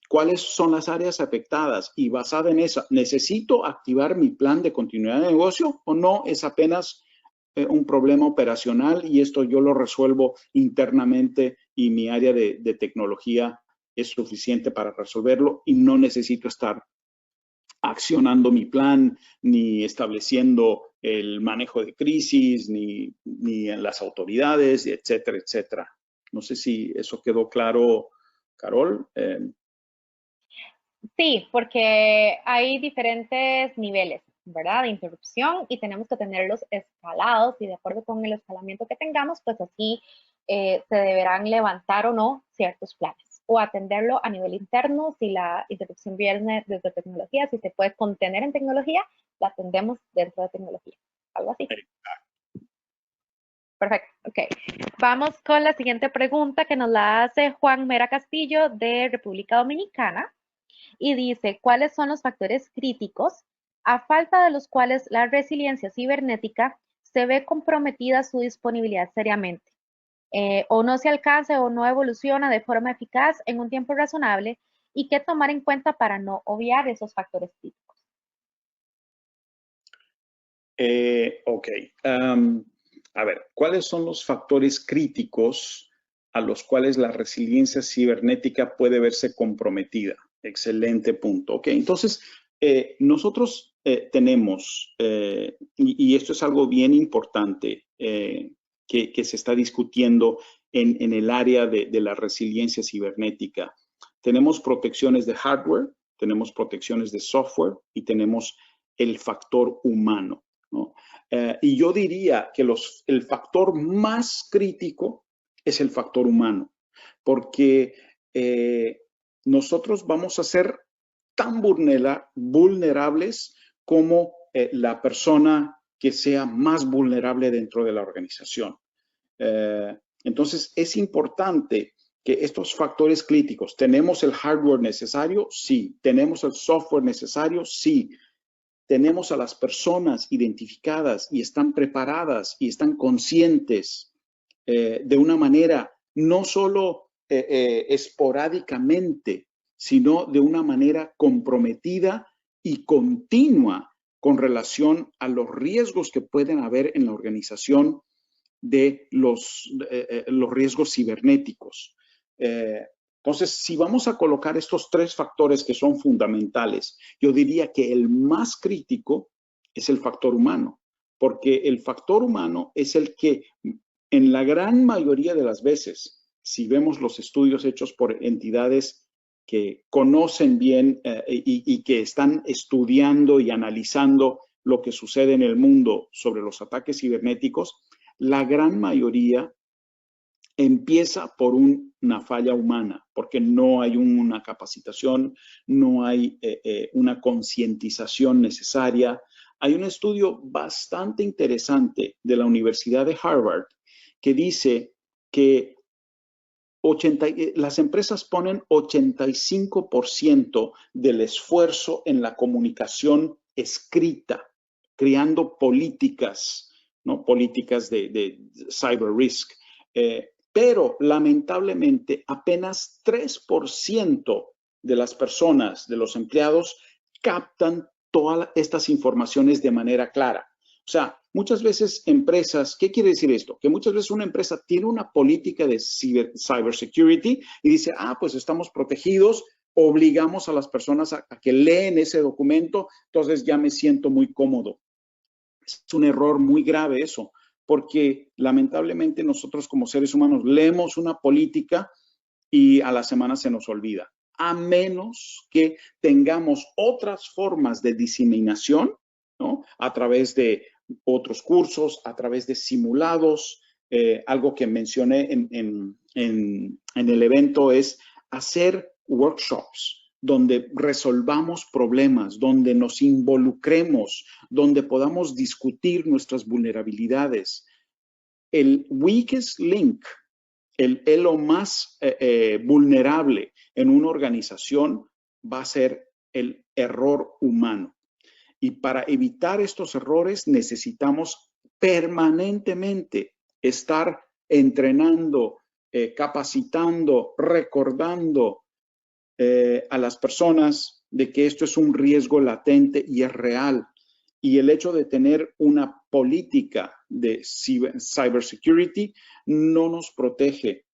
cuáles son las áreas afectadas y basada en eso, ¿necesito activar mi plan de continuidad de negocio o no? Es apenas un problema operacional y esto yo lo resuelvo internamente y mi área de tecnología es suficiente para resolverlo y no necesito estar accionando mi plan, ni estableciendo el manejo de crisis, ni en las autoridades, etcétera, etcétera. No sé si eso quedó claro, Carol. Sí, porque hay diferentes niveles, ¿verdad? De interrupción y tenemos que tenerlos escalados y de acuerdo con el escalamiento que tengamos, pues así se deberán levantar o no ciertos planes o atenderlo a nivel interno. Si la interrupción viene desde tecnología, si se puede contener en tecnología, la atendemos dentro de tecnología. Algo así. Perfecto, ok. Vamos con la siguiente pregunta que nos la hace Juan Mera Castillo de República Dominicana. Y dice, ¿cuáles son los factores críticos a falta de los cuales la resiliencia cibernética se ve comprometida su disponibilidad seriamente? O no se alcanza o no evoluciona de forma eficaz en un tiempo razonable y qué tomar en cuenta para no obviar esos factores críticos. Ok. A ver, ¿cuáles son los factores críticos a los cuales la resiliencia cibernética puede verse comprometida? Excelente punto. Ok, entonces nosotros tenemos, y esto es algo bien importante que se está discutiendo en el área de la resiliencia cibernética. Tenemos protecciones de hardware, tenemos protecciones de software y tenemos el factor humano, ¿no? Y yo diría que el factor más crítico es el factor humano, porque nosotros vamos a ser tan vulnerables como la persona que sea más vulnerable dentro de la organización. Entonces, es importante que estos factores críticos, ¿tenemos el hardware necesario? Sí. ¿Tenemos el software necesario? Sí. ¿Tenemos a las personas identificadas y están preparadas y están conscientes de una manera no solo esporádicamente, sino de una manera comprometida y continua con relación a los riesgos que pueden haber en la organización de los riesgos cibernéticos? Entonces, si vamos a colocar estos tres factores que son fundamentales, yo diría que el más crítico es el factor humano, porque el factor humano es el que en la gran mayoría de las veces, si vemos los estudios hechos por entidades que conocen bien y que están estudiando y analizando lo que sucede en el mundo sobre los ataques cibernéticos, la gran mayoría empieza por una falla humana, porque no hay una capacitación, no hay una concientización necesaria. Hay un estudio bastante interesante de la Universidad de Harvard que dice que las empresas ponen 85% del esfuerzo en la comunicación escrita, creando políticas, ¿no? Políticas de cyber risk. Pero lamentablemente apenas 3% de las personas, de los empleados, captan todas estas informaciones de manera clara. O sea, muchas veces empresas, ¿qué quiere decir esto? Que muchas veces una empresa tiene una política de cybersecurity y dice, pues estamos protegidos, obligamos a las personas a que leen ese documento, entonces ya me siento muy cómodo. Es un error muy grave eso, porque lamentablemente nosotros como seres humanos leemos una política y a la semana se nos olvida, a menos que tengamos otras formas de diseminación, ¿no? A través de otros cursos, a través de simulados. Algo que mencioné en el evento es hacer workshops donde resolvamos problemas, donde nos involucremos, donde podamos discutir nuestras vulnerabilidades. El weakest link, el elo más vulnerable en una organización va a ser el error humano. Y para evitar estos errores necesitamos permanentemente estar entrenando, capacitando, recordando a las personas de que esto es un riesgo latente y es real. Y el hecho de tener una política de cybersecurity no nos protege,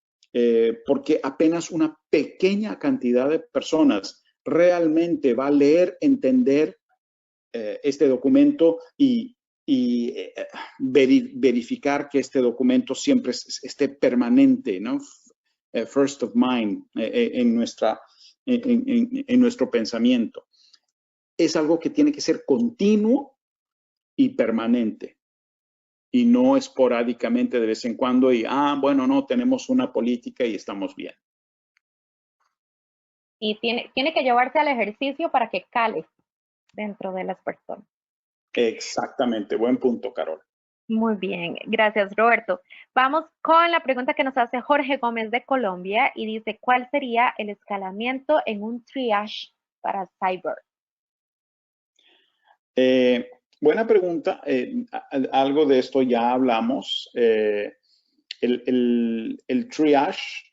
porque apenas una pequeña cantidad de personas realmente va a leer, entender este documento y verificar que este documento siempre esté permanente, ¿no? First of mind en nuestro pensamiento. Es algo que tiene que ser continuo y permanente y no esporádicamente de vez en cuando y, bueno, no, tenemos una política y estamos bien. Y tiene que llevarse al ejercicio para que cale dentro de las personas. Exactamente, buen punto, Carol. Muy bien, gracias, Roberto. Vamos con la pregunta que nos hace Jorge Gómez de Colombia y dice, ¿cuál sería el escalamiento en un triage para cyber? Buena pregunta. Algo de esto ya hablamos. El triage,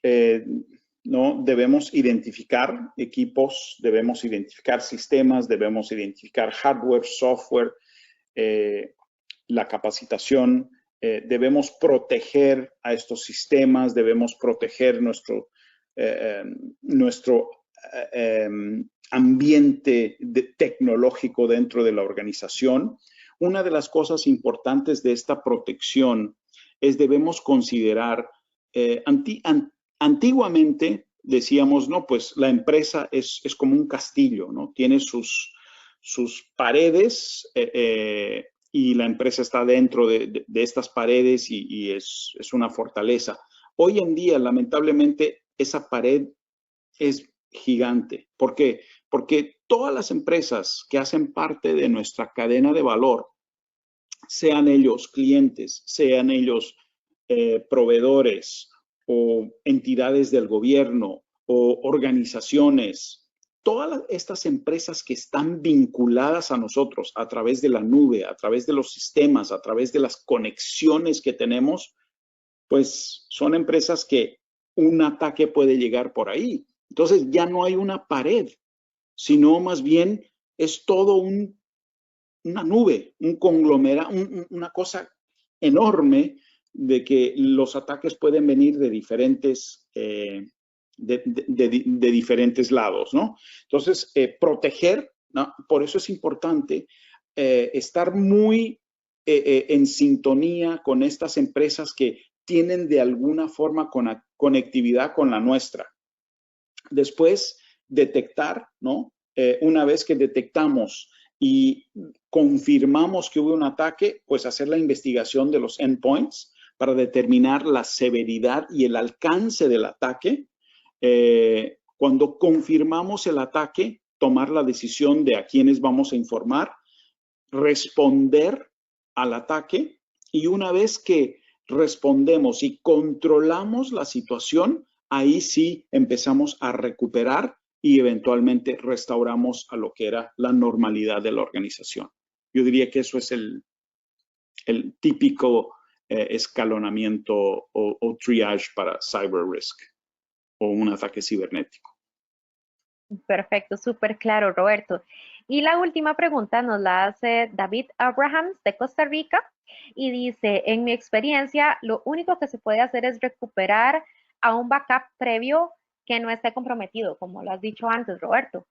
¿no? Debemos identificar equipos, debemos identificar sistemas, debemos identificar hardware, software, la capacitación, debemos proteger a estos sistemas, debemos proteger nuestro ambiente tecnológico dentro de la organización. Una de las cosas importantes de esta protección es debemos considerar, antiguamente decíamos, no, pues la empresa es como un castillo, ¿no? Tiene sus sus paredes y la empresa está dentro de estas paredes y es una fortaleza. Hoy en día, lamentablemente, esa pared es gigante. ¿Por qué? Porque todas las empresas que hacen parte de nuestra cadena de valor, sean ellos clientes, sean ellos proveedores o entidades del gobierno o organizaciones, todas estas empresas que están vinculadas a nosotros a través de la nube, a través de los sistemas, a través de las conexiones que tenemos, pues son empresas que un ataque puede llegar por ahí. Entonces ya no hay una pared, sino más bien es todo una nube, un conglomerado, una cosa enorme de que los ataques pueden venir de diferentes, de diferentes lados, ¿no? Entonces, proteger, ¿no? Por eso es importante estar muy en sintonía con estas empresas que tienen de alguna forma conectividad con la nuestra. Después, detectar, ¿no? Una vez que detectamos y confirmamos que hubo un ataque, pues hacer la investigación de los endpoints para determinar la severidad y el alcance del ataque. Cuando confirmamos el ataque, tomar la decisión de a quiénes vamos a informar, responder al ataque y una vez que respondemos y controlamos la situación, ahí sí empezamos a recuperar y eventualmente restauramos a lo que era la normalidad de la organización. Yo diría que eso es el típico escalonamiento o triage para cyber risk o un ataque cibernético. Perfecto, súper claro, Roberto. Y la última pregunta nos la hace David Abrahams de Costa Rica y dice, en mi experiencia, lo único que se puede hacer es recuperar a un backup previo que no esté comprometido, como lo has dicho antes, Roberto.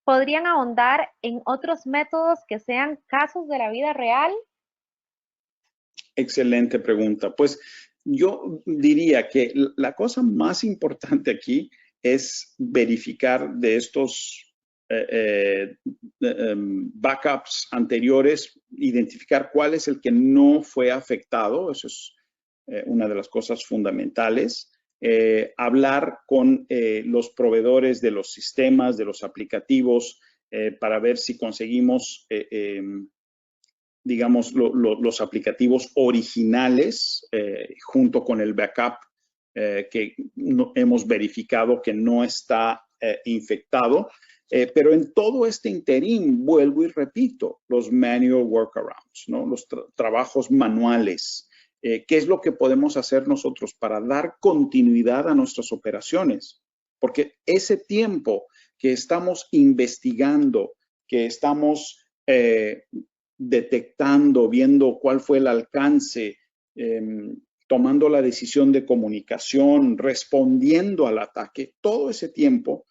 ¿Podrían ahondar en otros métodos que sean casos de la vida real? Excelente pregunta. Pues yo diría que la cosa más importante aquí es verificar de estos backups anteriores, identificar cuál es el que no fue afectado. Eso es una de las cosas fundamentales. Hablar con los proveedores de los sistemas, de los aplicativos, para ver si conseguimos digamos, los aplicativos originales junto con el backup que hemos verificado que no está infectado. Pero en todo este interín, vuelvo y repito, los manual workarounds, ¿no? Los trabajos manuales. ¿Qué es lo que podemos hacer nosotros para dar continuidad a nuestras operaciones? Porque ese tiempo que estamos investigando, que estamos detectando, viendo cuál fue el alcance, tomando la decisión de comunicación, respondiendo al ataque, todo ese tiempo,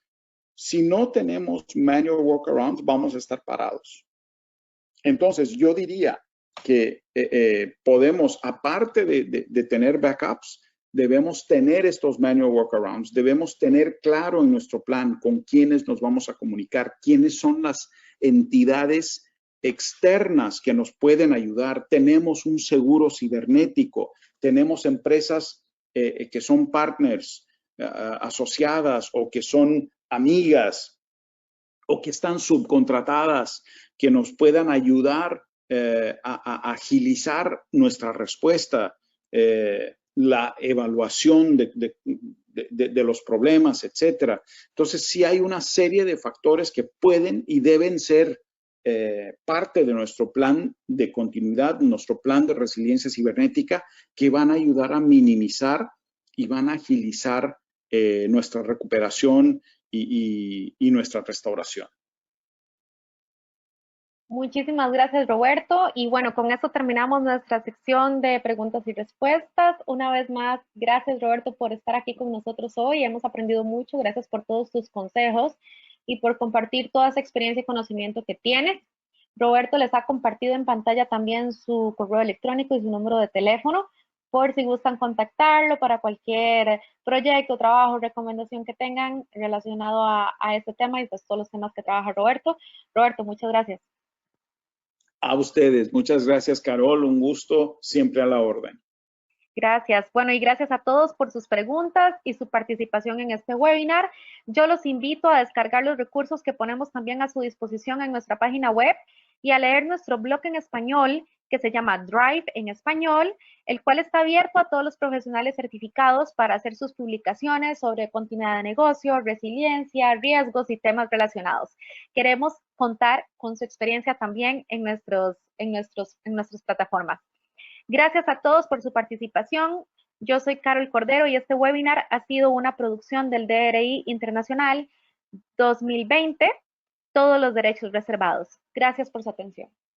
si no tenemos manual workarounds, vamos a estar parados. Entonces, yo diría que podemos, aparte de tener backups, debemos tener estos manual workarounds, debemos tener claro en nuestro plan con quiénes nos vamos a comunicar, quiénes son las entidades externas que nos pueden ayudar. Tenemos un seguro cibernético, tenemos empresas que son partners, asociadas o que son amigas o que están subcontratadas que nos puedan ayudar a agilizar nuestra respuesta, la evaluación de los problemas, etcétera. Entonces, sí hay una serie de factores que pueden y deben ser parte de nuestro plan de continuidad, nuestro plan de resiliencia cibernética, que van a ayudar a minimizar y van a agilizar nuestra recuperación y nuestra restauración. Muchísimas gracias, Roberto. Y bueno, con esto terminamos nuestra sección de preguntas y respuestas. Una vez más, gracias, Roberto, por estar aquí con nosotros hoy. Hemos aprendido mucho. Gracias por todos tus consejos y por compartir toda esa experiencia y conocimiento que tienes. Roberto les ha compartido en pantalla también su correo electrónico y su número de teléfono por si gustan contactarlo para cualquier proyecto, trabajo, recomendación que tengan relacionado a este tema y pues todos los temas que trabaja Roberto. Roberto, muchas gracias. A ustedes, muchas gracias, Carol, un gusto, siempre a la orden. Gracias. Bueno, y gracias a todos por sus preguntas y su participación en este webinar. Yo los invito a descargar los recursos que ponemos también a su disposición en nuestra página web y a leer nuestro blog en español que se llama Drive en español, el cual está abierto a todos los profesionales certificados para hacer sus publicaciones sobre continuidad de negocio, resiliencia, riesgos y temas relacionados. Queremos contar con su experiencia también en nuestras plataformas. Gracias a todos por su participación. Yo soy Carol Cordero y este webinar ha sido una producción del DRI Internacional 2020, todos los derechos reservados. Gracias por su atención.